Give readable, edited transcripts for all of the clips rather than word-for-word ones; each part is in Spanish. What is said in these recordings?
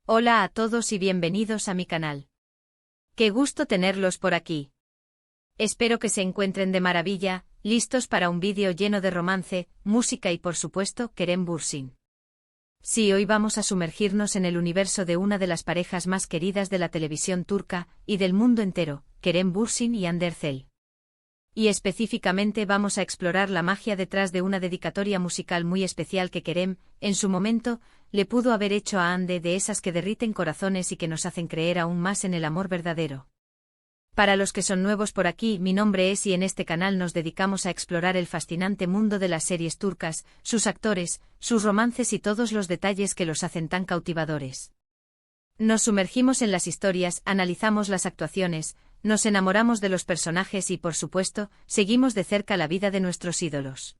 Hola a todos y bienvenidos a mi canal. Qué gusto tenerlos por aquí. Espero que se encuentren de maravilla, listos para un vídeo lleno de romance, música y por supuesto, Kerem Bürsin. Sí, hoy vamos a sumergirnos en el universo de una de las parejas más queridas de la televisión turca y del mundo entero, Kerem Bürsin y Hande Erçel. Y específicamente vamos a explorar la magia detrás de una dedicatoria musical muy especial que Kerem, en su momento, le pudo haber hecho a Hande, de esas que derriten corazones y que nos hacen creer aún más en el amor verdadero. Para los que son nuevos por aquí, mi nombre es y en este canal nos dedicamos a explorar el fascinante mundo de las series turcas, sus actores, sus romances y todos los detalles que los hacen tan cautivadores. Nos sumergimos en las historias, analizamos las actuaciones, nos enamoramos de los personajes y, por supuesto, seguimos de cerca la vida de nuestros ídolos.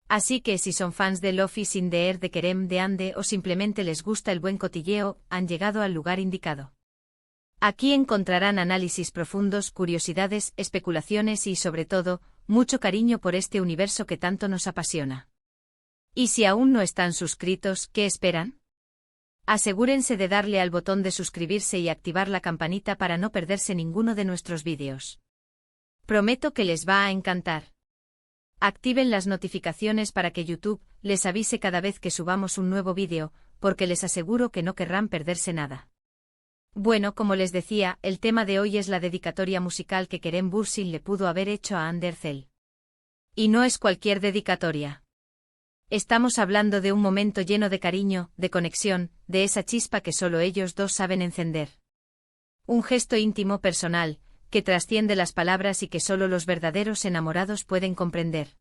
Así que si son fans de Love is in the Air, de Kerem, de Hande o simplemente les gusta el buen cotilleo, han llegado al lugar indicado. Aquí encontrarán análisis profundos, curiosidades, especulaciones y, sobre todo, mucho cariño por este universo que tanto nos apasiona. Y si aún no están suscritos, ¿qué esperan? Asegúrense de darle al botón de suscribirse y activar la campanita para no perderse ninguno de nuestros vídeos. Prometo que les va a encantar. Activen las notificaciones para que YouTube les avise cada vez que subamos un nuevo vídeo, porque les aseguro que no querrán perderse nada. Bueno, como les decía, el tema de hoy es la dedicatoria musical que Kerem Bürsin le pudo haber hecho a Hande Erçel. Y no es cualquier dedicatoria. Estamos hablando de un momento lleno de cariño, de conexión, de esa chispa que solo ellos dos saben encender. Un gesto íntimo, personal, que trasciende las palabras y que solo los verdaderos enamorados pueden comprender.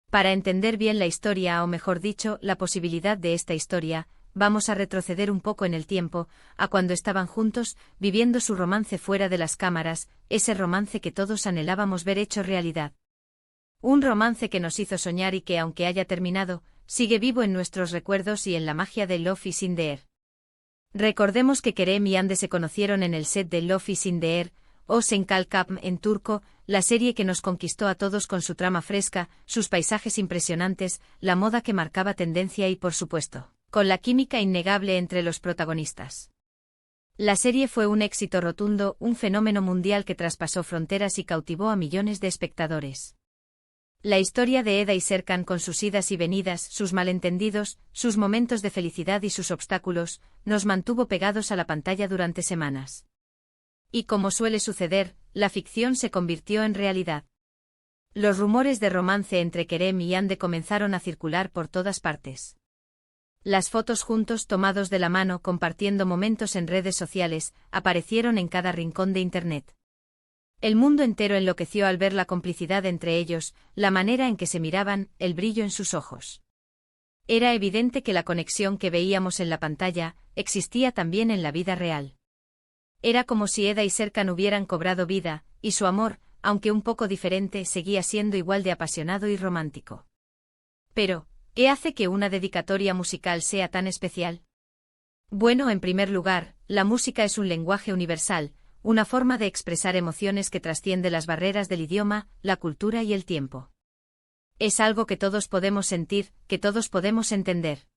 Para entender bien la historia, o mejor dicho, la posibilidad de esta historia, vamos a retroceder un poco en el tiempo, a cuando estaban juntos, viviendo su romance fuera de las cámaras, ese romance que todos anhelábamos ver hecho realidad. Un romance que nos hizo soñar y que, aunque haya terminado, sigue vivo en nuestros recuerdos y en la magia de Love is in the Air. Recordemos que Kerem y Hande se conocieron en el set de Love is in the Air, o Senkal Kapm en turco, la serie que nos conquistó a todos con su trama fresca, sus paisajes impresionantes, la moda que marcaba tendencia y, por supuesto, con la química innegable entre los protagonistas. La serie fue un éxito rotundo, un fenómeno mundial que traspasó fronteras y cautivó a millones de espectadores. La historia de Eda y Serkan, con sus idas y venidas, sus malentendidos, sus momentos de felicidad y sus obstáculos, nos mantuvo pegados a la pantalla durante semanas. Y como suele suceder, la ficción se convirtió en realidad. Los rumores de romance entre Kerem y Hande comenzaron a circular por todas partes. Las fotos juntos, tomados de la mano, compartiendo momentos en redes sociales, aparecieron en cada rincón de Internet. El mundo entero enloqueció al ver la complicidad entre ellos, la manera en que se miraban, el brillo en sus ojos. Era evidente que la conexión que veíamos en la pantalla existía también en la vida real. Era como si Eda y Serkan hubieran cobrado vida, y su amor, aunque un poco diferente, seguía siendo igual de apasionado y romántico. Pero, ¿qué hace que una dedicatoria musical sea tan especial? Bueno, en primer lugar, la música es un lenguaje universal, una forma de expresar emociones que trasciende las barreras del idioma, la cultura y el tiempo. Es algo que todos podemos sentir, que todos podemos entender.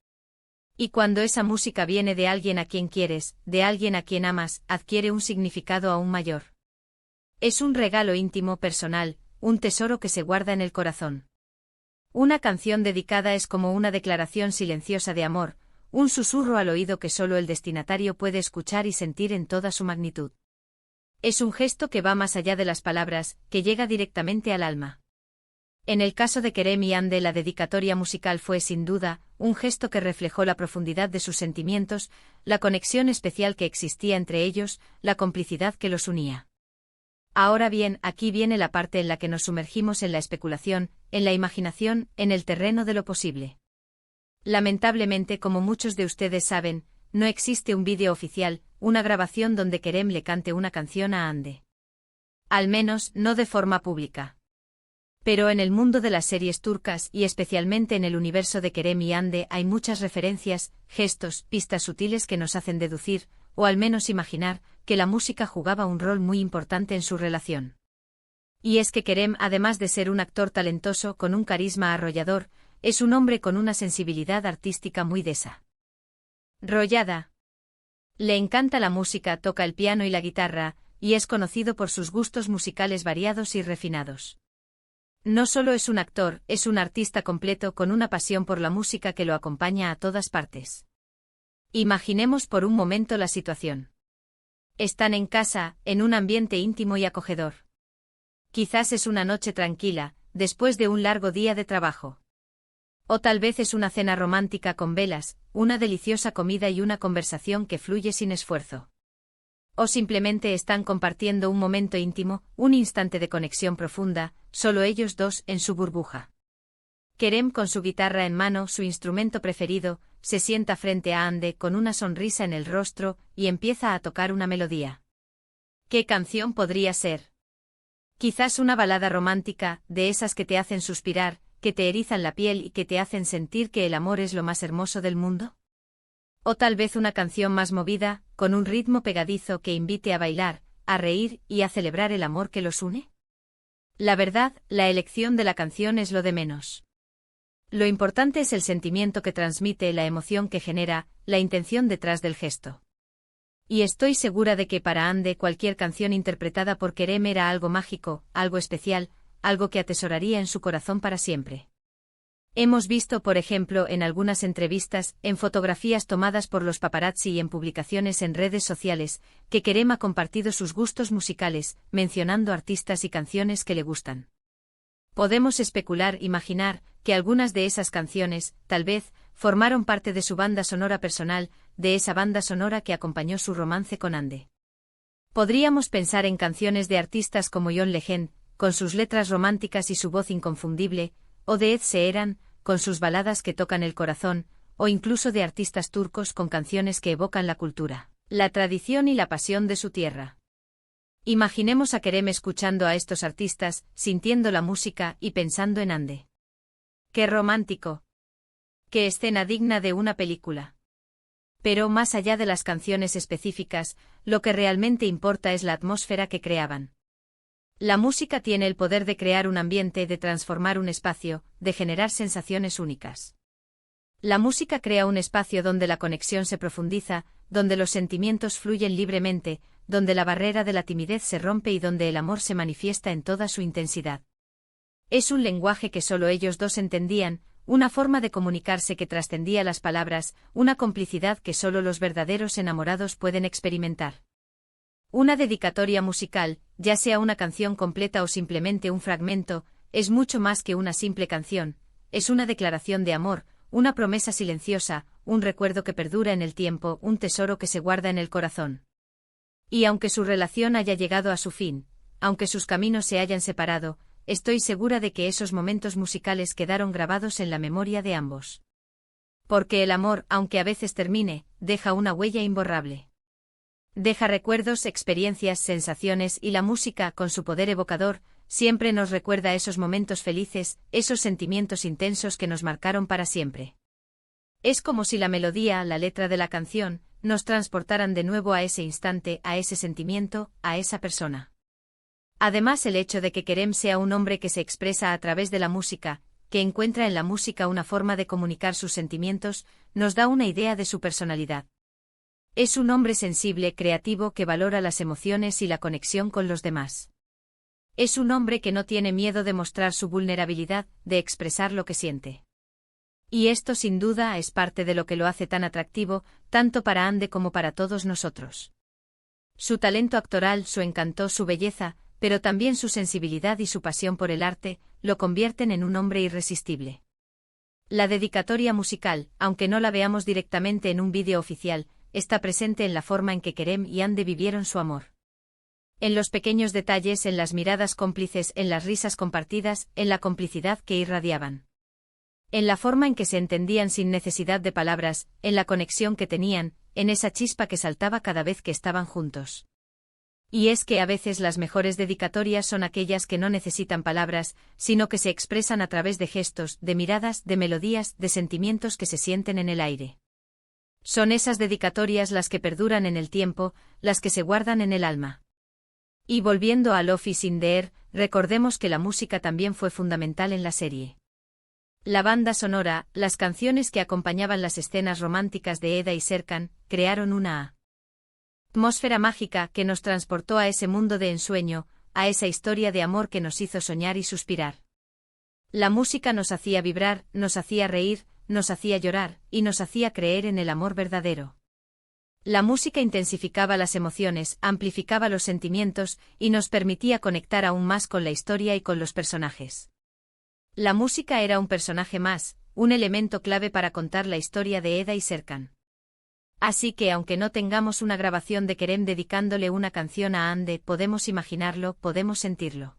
Y cuando esa música viene de alguien a quien quieres, de alguien a quien amas, adquiere un significado aún mayor. Es un regalo íntimo, personal, un tesoro que se guarda en el corazón. Una canción dedicada es como una declaración silenciosa de amor, un susurro al oído que solo el destinatario puede escuchar y sentir en toda su magnitud. Es un gesto que va más allá de las palabras, que llega directamente al alma. En el caso de Kerem y Hande, la dedicatoria musical fue sin duda un gesto que reflejó la profundidad de sus sentimientos, la conexión especial que existía entre ellos, la complicidad que los unía. Ahora bien, aquí viene la parte en la que nos sumergimos en la especulación, en la imaginación, en el terreno de lo posible. Lamentablemente, como muchos de ustedes saben, no existe un vídeo oficial, una grabación donde Kerem le cante una canción a Hande. Al menos, no de forma pública. Pero en el mundo de las series turcas y especialmente en el universo de Kerem y Hande hay muchas referencias, gestos, pistas sutiles que nos hacen deducir, o al menos imaginar, que la música jugaba un rol muy importante en su relación. Y es que Kerem, además de ser un actor talentoso con un carisma arrollador, es un hombre con una sensibilidad artística muy desarrollada. Le encanta la música, toca el piano y la guitarra, y es conocido por sus gustos musicales variados y refinados. No solo es un actor, es un artista completo con una pasión por la música que lo acompaña a todas partes. Imaginemos por un momento la situación. Están en casa, en un ambiente íntimo y acogedor. Quizás es una noche tranquila, después de un largo día de trabajo. O tal vez es una cena romántica con velas, una deliciosa comida y una conversación que fluye sin esfuerzo. O simplemente están compartiendo un momento íntimo, un instante de conexión profunda, solo ellos dos en su burbuja. Kerem, con su guitarra en mano, su instrumento preferido, se sienta frente a Hande con una sonrisa en el rostro y empieza a tocar una melodía. ¿Qué canción podría ser? Quizás una balada romántica, de esas que te hacen suspirar, que te erizan la piel y que te hacen sentir que el amor es lo más hermoso del mundo. O tal vez una canción más movida, con un ritmo pegadizo que invite a bailar, a reír y a celebrar el amor que los une. La verdad, la elección de la canción es lo de menos. Lo importante es el sentimiento que transmite, la emoción que genera, la intención detrás del gesto. Y estoy segura de que para Hande cualquier canción interpretada por Kerem era algo mágico, algo especial, algo que atesoraría en su corazón para siempre. Hemos visto, por ejemplo, en algunas entrevistas, en fotografías tomadas por los paparazzi y en publicaciones en redes sociales, que Kerem ha compartido sus gustos musicales, mencionando artistas y canciones que le gustan. Podemos especular, imaginar, que algunas de esas canciones, tal vez, formaron parte de su banda sonora personal, de esa banda sonora que acompañó su romance con Hande. Podríamos pensar en canciones de artistas como John Legend, con sus letras románticas y su voz inconfundible, o de Ed Sheeran, con sus baladas que tocan el corazón, o incluso de artistas turcos con canciones que evocan la cultura, la tradición y la pasión de su tierra. Imaginemos a Kerem escuchando a estos artistas, sintiendo la música y pensando en Hande. ¡Qué romántico! ¡Qué escena digna de una película! Pero más allá de las canciones específicas, lo que realmente importa es la atmósfera que creaban. La música tiene el poder de crear un ambiente, de transformar un espacio, de generar sensaciones únicas. La música crea un espacio donde la conexión se profundiza, donde los sentimientos fluyen libremente, donde la barrera de la timidez se rompe y donde el amor se manifiesta en toda su intensidad. Es un lenguaje que solo ellos dos entendían, una forma de comunicarse que trascendía las palabras, una complicidad que solo los verdaderos enamorados pueden experimentar. Una dedicatoria musical, ya sea una canción completa o simplemente un fragmento, es mucho más que una simple canción, es una declaración de amor, una promesa silenciosa, un recuerdo que perdura en el tiempo, un tesoro que se guarda en el corazón. Y aunque su relación haya llegado a su fin, aunque sus caminos se hayan separado, estoy segura de que esos momentos musicales quedaron grabados en la memoria de ambos. Porque el amor, aunque a veces termine, deja una huella imborrable. Deja recuerdos, experiencias, sensaciones y la música, con su poder evocador, siempre nos recuerda esos momentos felices, esos sentimientos intensos que nos marcaron para siempre. Es como si la melodía, la letra de la canción, nos transportaran de nuevo a ese instante, a ese sentimiento, a esa persona. Además, el hecho de que Kerem sea un hombre que se expresa a través de la música, que encuentra en la música una forma de comunicar sus sentimientos, nos da una idea de su personalidad. Es un hombre sensible, creativo, que valora las emociones y la conexión con los demás. Es un hombre que no tiene miedo de mostrar su vulnerabilidad, de expresar lo que siente. Y esto sin duda es parte de lo que lo hace tan atractivo, tanto para Hande como para todos nosotros. Su talento actoral, su encanto, su belleza, pero también su sensibilidad y su pasión por el arte, lo convierten en un hombre irresistible. La dedicatoria musical, aunque no la veamos directamente en un vídeo oficial, está presente en la forma en que Kerem y Hande vivieron su amor. En los pequeños detalles, en las miradas cómplices, en las risas compartidas, en la complicidad que irradiaban. En la forma en que se entendían sin necesidad de palabras, en la conexión que tenían, en esa chispa que saltaba cada vez que estaban juntos. Y es que a veces las mejores dedicatorias son aquellas que no necesitan palabras, sino que se expresan a través de gestos, de miradas, de melodías, de sentimientos que se sienten en el aire. Son esas dedicatorias las que perduran en el tiempo, las que se guardan en el alma. Y volviendo a Love is in the Air, recordemos que la música también fue fundamental en la serie. La banda sonora, las canciones que acompañaban las escenas románticas de Eda y Serkan, crearon una Atmósfera mágica que nos transportó a ese mundo de ensueño, a esa historia de amor que nos hizo soñar y suspirar. La música nos hacía vibrar, nos hacía reír, nos hacía llorar, y nos hacía creer en el amor verdadero. La música intensificaba las emociones, amplificaba los sentimientos, y nos permitía conectar aún más con la historia y con los personajes. La música era un personaje más, un elemento clave para contar la historia de Eda y Serkan. Así que aunque no tengamos una grabación de Kerem dedicándole una canción a Hande, podemos imaginarlo, podemos sentirlo.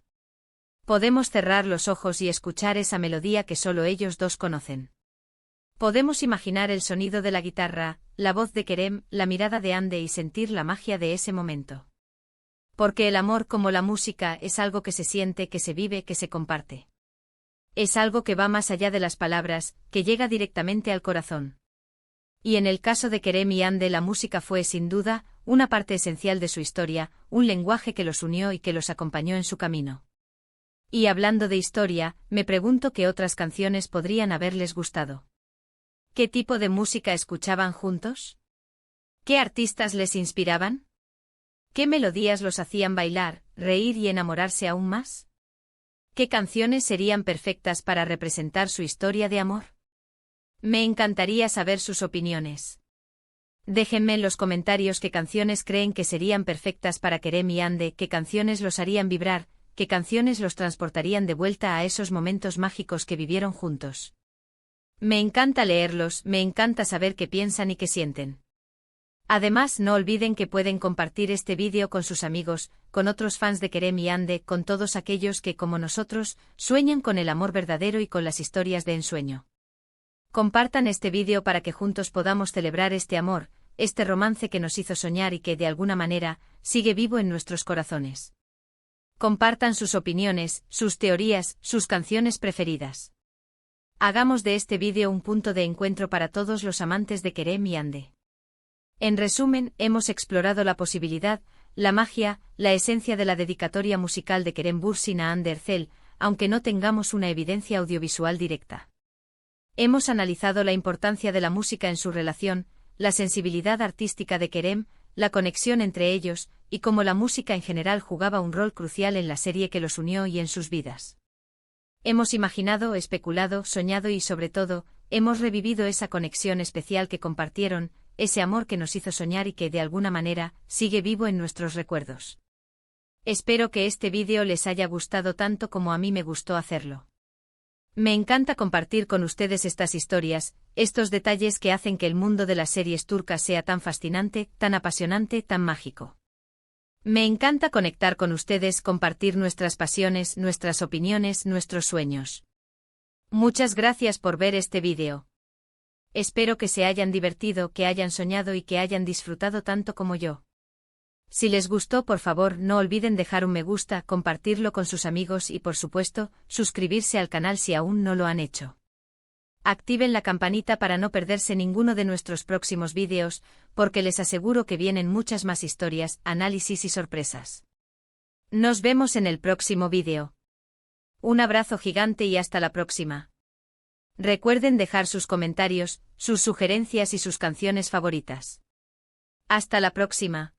Podemos cerrar los ojos y escuchar esa melodía que solo ellos dos conocen. Podemos imaginar el sonido de la guitarra, la voz de Kerem, la mirada de Hande y sentir la magia de ese momento. Porque el amor, como la música, es algo que se siente, que se vive, que se comparte. Es algo que va más allá de las palabras, que llega directamente al corazón. Y en el caso de Kerem y Hande, la música fue, sin duda, una parte esencial de su historia, un lenguaje que los unió y que los acompañó en su camino. Y hablando de historia, me pregunto qué otras canciones podrían haberles gustado. ¿Qué tipo de música escuchaban juntos? ¿Qué artistas les inspiraban? ¿Qué melodías los hacían bailar, reír y enamorarse aún más? ¿Qué canciones serían perfectas para representar su historia de amor? Me encantaría saber sus opiniones. Déjenme en los comentarios qué canciones creen que serían perfectas para Kerem y Hande, qué canciones los harían vibrar, qué canciones los transportarían de vuelta a esos momentos mágicos que vivieron juntos. Me encanta leerlos, me encanta saber qué piensan y qué sienten. Además, no olviden que pueden compartir este vídeo con sus amigos, con otros fans de Kerem y Hande, con todos aquellos que, como nosotros, sueñan con el amor verdadero y con las historias de ensueño. Compartan este vídeo para que juntos podamos celebrar este amor, este romance que nos hizo soñar y que, de alguna manera, sigue vivo en nuestros corazones. Compartan sus opiniones, sus teorías, sus canciones preferidas. Hagamos de este vídeo un punto de encuentro para todos los amantes de Kerem y Hande. En resumen, hemos explorado la posibilidad, la magia, la esencia de la dedicatoria musical de Kerem Bürsin a Hande Erçel, aunque no tengamos una evidencia audiovisual directa. Hemos analizado la importancia de la música en su relación, la sensibilidad artística de Kerem, la conexión entre ellos, y cómo la música en general jugaba un rol crucial en la serie que los unió y en sus vidas. Hemos imaginado, especulado, soñado y sobre todo, hemos revivido esa conexión especial que compartieron, ese amor que nos hizo soñar y que de alguna manera sigue vivo en nuestros recuerdos. Espero que este vídeo les haya gustado tanto como a mí me gustó hacerlo. Me encanta compartir con ustedes estas historias, estos detalles que hacen que el mundo de las series turcas sea tan fascinante, tan apasionante, tan mágico. Me encanta conectar con ustedes, compartir nuestras pasiones, nuestras opiniones, nuestros sueños. Muchas gracias por ver este vídeo. Espero que se hayan divertido, que hayan soñado y que hayan disfrutado tanto como yo. Si les gustó, por favor, no olviden dejar un me gusta, compartirlo con sus amigos y, por supuesto, suscribirse al canal si aún no lo han hecho. Activen la campanita para no perderse ninguno de nuestros próximos vídeos, porque les aseguro que vienen muchas más historias, análisis y sorpresas. Nos vemos en el próximo vídeo. Un abrazo gigante y hasta la próxima. Recuerden dejar sus comentarios, sus sugerencias y sus canciones favoritas. Hasta la próxima.